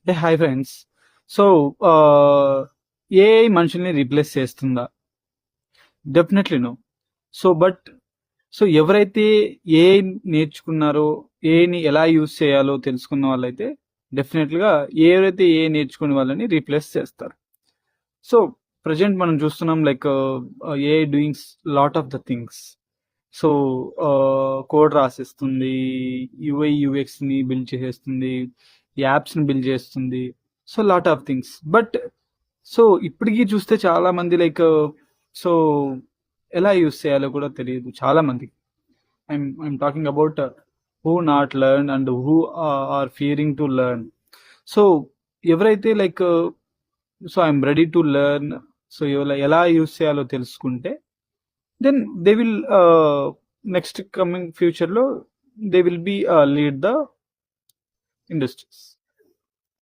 ఏ hi friends. So AI మనుషుల్ని replace చేస్తుందా? Definitely no. But ఎవరైతే ఏఐ నేర్చుకున్నారో, ఏఐని ఎలా యూజ్ చేయాలో తెలుసుకున్న వాళ్ళైతే డెఫినెట్గా ఎవరైతే ఏఐ నేర్చుకునే వాళ్ళని రీప్లేస్ చేస్తారు. సో ప్రజెంట్ మనం చూస్తున్నాం, like AI doings lot of the things. So code రాసిస్తుంది, యూఐ యూఎక్స్ని బిల్డ్ చేసేస్తుంది, యాప్స్ని బిల్డ్ చేస్తుంది. So lot of things. But ఇప్పటికీ చూస్తే చాలా మంది లైక్ సో ఎలా యూస్ చేయాలో కూడా తెలియదు చాలా మందికి. I'm talking about who not learn and who are fearing to learn. So ఎవరైతే like I'm ready to learn, ఎలా యూస్ చేయాలో తెలుసుకుంటే then they will next coming ఫ్యూచర్లో they will be lead the industries.